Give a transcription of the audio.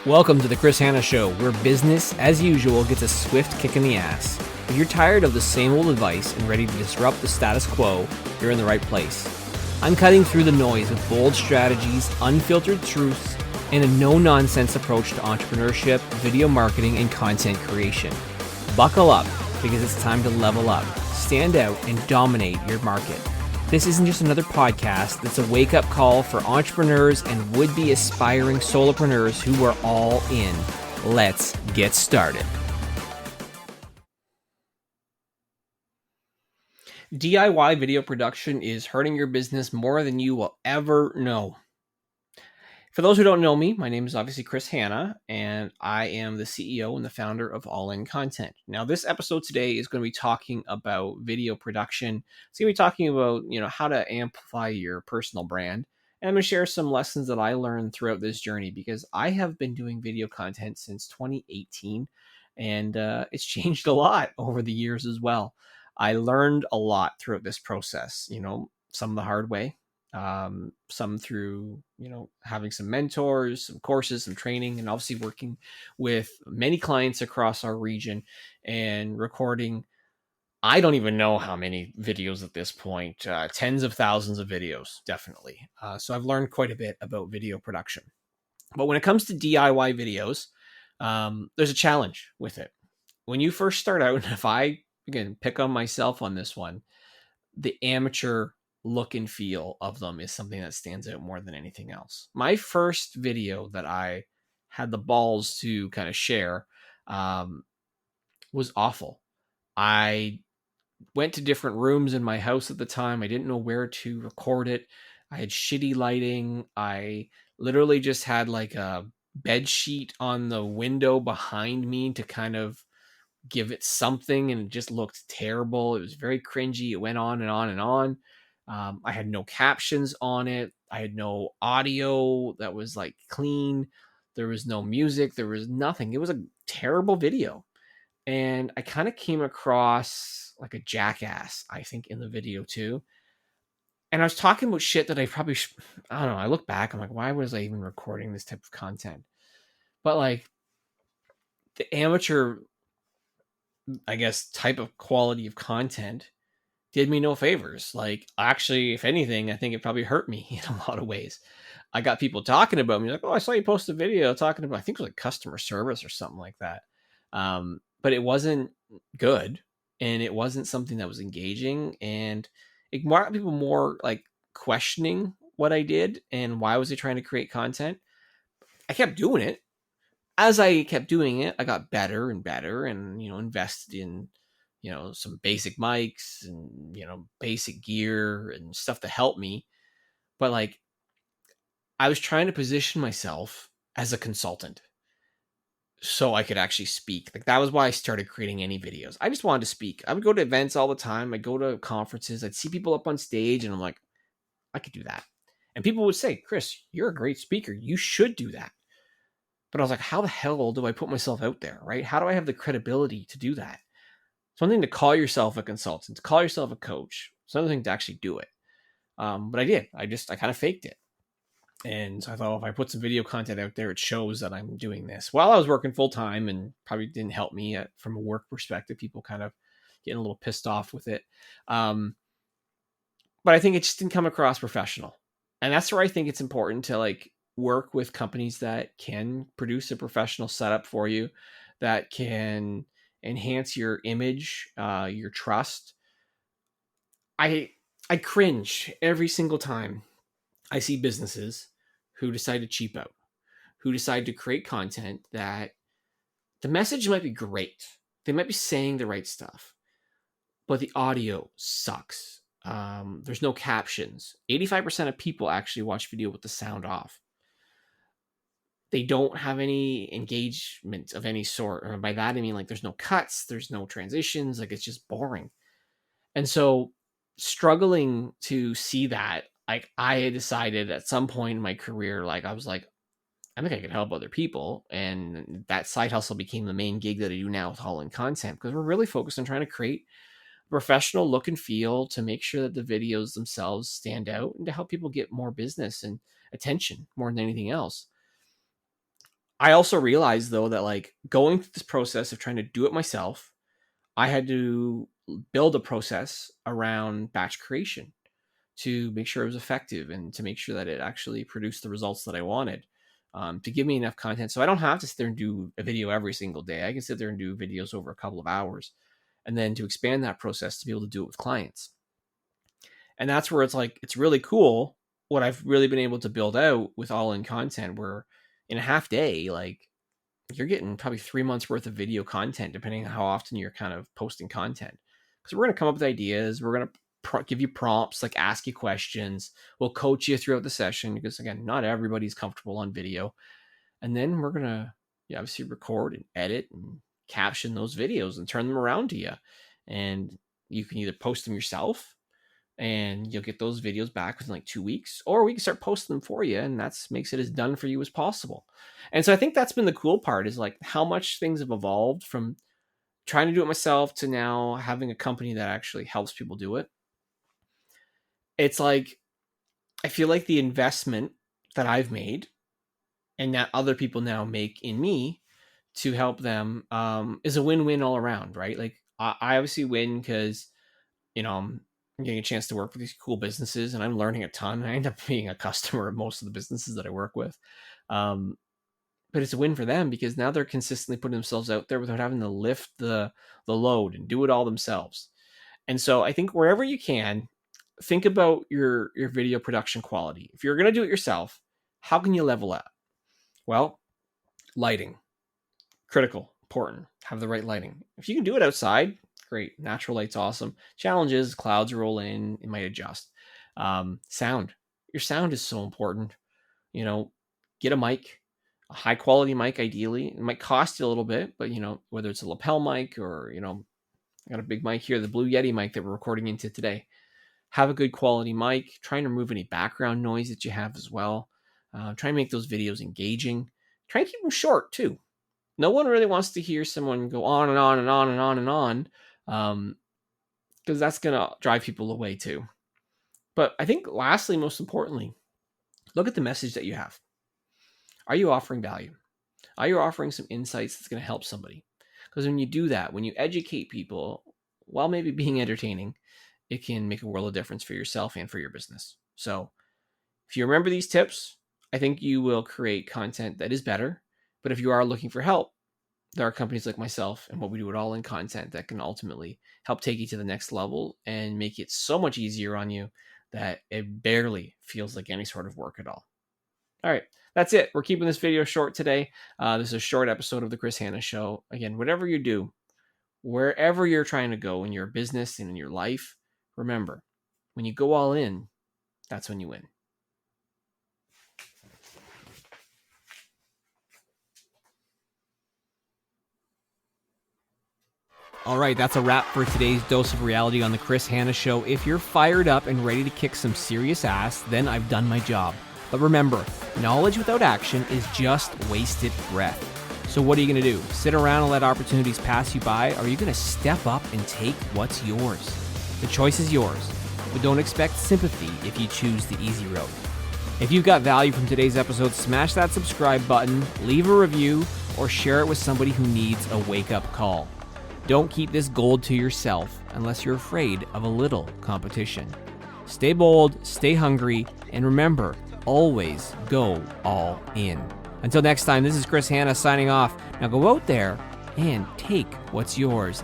Welcome to the Chris Hanna Show, where business, as usual, gets a swift kick in the ass. If you're tired of the same old advice and ready to disrupt the status quo, you're in the right place. I'm cutting through the noise with bold strategies, unfiltered truths, and a no-nonsense approach to entrepreneurship, video marketing, and content creation. Buckle up, because it's time to level up, stand out, and dominate your market. This isn't just another podcast, it's a wake-up call for entrepreneurs and would-be aspiring solopreneurs who are all in. Let's get started. DIY video production is hurting your business more than you will ever know. For those who don't know me, my name is obviously Chris Hanna, and I am the CEO and the founder of All In Content. Now, this episode today is going to be talking about video production. It's going to be talking about, how to amplify your personal brand. And I'm going to share some lessons that I learned throughout this journey because I have been doing video content since 2018, and it's changed a lot over the years as well. I learned a lot throughout this process, some the hard way. Some through, having some mentors, some courses, some training, and obviously working with many clients across our region and recording. I don't even know how many videos at this point, tens of thousands of videos, definitely. So I've learned quite a bit about video production. But when it comes to DIY videos, there's a challenge with it. When you first start out, and if I, again, pick on myself on this one, the amateur look and feel of them is something that stands out more than anything else. My first video that I had the balls to kind of share was awful. I went to different rooms in my house at the time. I didn't know where to record it. I had shitty lighting. I literally just had like a bed sheet on the window behind me to kind of give it something, and it just looked terrible. It was very cringy. It went on and on and on. I had no captions on it. I had no audio that was like clean. There was no music. There was nothing. It was a terrible video. And I kind of came across like a jackass, I think, in the video too. And I was talking about shit that I probably, I don't know. I look back, I'm like, why was I even recording this type of content? But like the amateur, I guess, type of quality of content did me no favors. Like, actually, if anything, I think it probably hurt me in a lot of ways. I got people talking about me like, oh, I saw you post a video talking about, I think it was like customer service or something like that. But it wasn't good, and it wasn't something that was engaging, and it got people more like questioning what I did and why was I trying to create content. I kept doing it. As I kept doing it, I got better and better, and invested in some basic mics and basic gear and stuff to help me. But like, I was trying to position myself as a consultant so I could actually speak. Like, that was why I started creating any videos. I just wanted to speak. I would go to events all the time. I'd go to conferences. I'd see people up on stage, and I'm like, I could do that. And people would say, Chris, you're a great speaker. You should do that. But I was like, how the hell do I put myself out there, right? How do I have the credibility to do that? It's one thing to call yourself a consultant, to call yourself a coach. It's another thing to actually do it. But I did. I kind of faked it. And so I thought, well, if I put some video content out there, it shows that I'm doing this. While I was working full time, and probably didn't help me from a work perspective, people kind of getting a little pissed off with it. But I think it just didn't come across professional. And that's where I think it's important to like work with companies that can produce a professional setup for you, that can enhance your image, your trust. I cringe every single time I see businesses who decide to cheap out, who decide to create content that the message might be great. They might be saying the right stuff, but the audio sucks. There's no captions. 85% of people actually watch video with the sound off. They don't have any engagement of any sort. Or by that, I mean, like, there's no cuts, there's no transitions, like, it's just boring. And so, struggling to see that, like, I had decided at some point in my career, like, I was like, I think I can help other people. And that side hustle became the main gig that I do now with All In Content, because we're really focused on trying to create a professional look and feel to make sure that the videos themselves stand out and to help people get more business and attention more than anything else. I also realized though that like going through this process of trying to do it myself, I had to build a process around batch creation to make sure it was effective and to make sure that it actually produced the results that I wanted, to give me enough content. So I don't have to sit there and do a video every single day. I can sit there and do videos over a couple of hours, and then to expand that process to be able to do it with clients. And that's where it's like, it's really cool what I've really been able to build out with all in content, where in a half day, like you're getting probably 3 months worth of video content, depending on how often you're kind of posting content. Because we're going to come up with ideas. We're going to give you prompts, like ask you questions. We'll coach you throughout the session because, again, not everybody's comfortable on video. And then we're going to obviously record and edit and caption those videos and turn them around to you. And you can either post them yourself and you'll get those videos back within like 2 weeks, or we can start posting them for you, and that's makes it as done for you as possible. And so I think that's been the cool part, is like how much things have evolved from trying to do it myself to now having a company that actually helps people do it. It's like, I feel like the investment that I've made and that other people now make in me to help them is a win-win all around, right? Like I obviously win because, I'm getting a chance to work with these cool businesses and I'm learning a ton. I end up being a customer of most of the businesses that I work with. But it's a win for them because now they're consistently putting themselves out there without having to lift the load and do it all themselves. And so I think wherever you can, think about your video production quality. If you're going to do it yourself, how can you level up? Well, lighting, critical, important. Have the right lighting. If you can do it outside, great. Natural light's awesome. Challenge is clouds roll in, it might adjust. Sound. Your sound is so important. Get a mic, a high quality mic ideally. It might cost you a little bit, but whether it's a lapel mic or, I got a big mic here, the Blue Yeti mic that we're recording into today. Have a good quality mic. Try and remove any background noise that you have as well. Try and make those videos engaging. Try and keep them short too. No one really wants to hear someone go on and on and on and on and on, because that's going to drive people away too. But I think lastly, most importantly, look at the message that you have. Are you offering value? Are you offering some insights that's going to help somebody? Because when you do that, when you educate people, while maybe being entertaining, it can make a world of difference for yourself and for your business. So if you remember these tips, I think you will create content that is better. But if you are looking for help, there are companies like myself and what we do at All In Content that can ultimately help take you to the next level and make it so much easier on you that it barely feels like any sort of work at all. All right, that's it. We're keeping this video short today. This is a short episode of the Chris Hanna Show. Again, whatever you do, wherever you're trying to go in your business and in your life, remember, when you go all in, that's when you win. All right, that's a wrap for today's dose of reality on the Chris Hanna Show. If you're fired up and ready to kick some serious ass, then I've done my job. But remember, knowledge without action is just wasted breath. So what are you going to do? Sit around and let opportunities pass you by? Or are you going to step up and take what's yours? The choice is yours, but don't expect sympathy if you choose the easy road. If you've got value from today's episode, smash that subscribe button, leave a review, or share it with somebody who needs a wake-up call. Don't keep this gold to yourself unless you're afraid of a little competition. Stay bold, stay hungry, and remember, always go all in. Until next time, this is Chris Hanna signing off. Now go out there and take what's yours.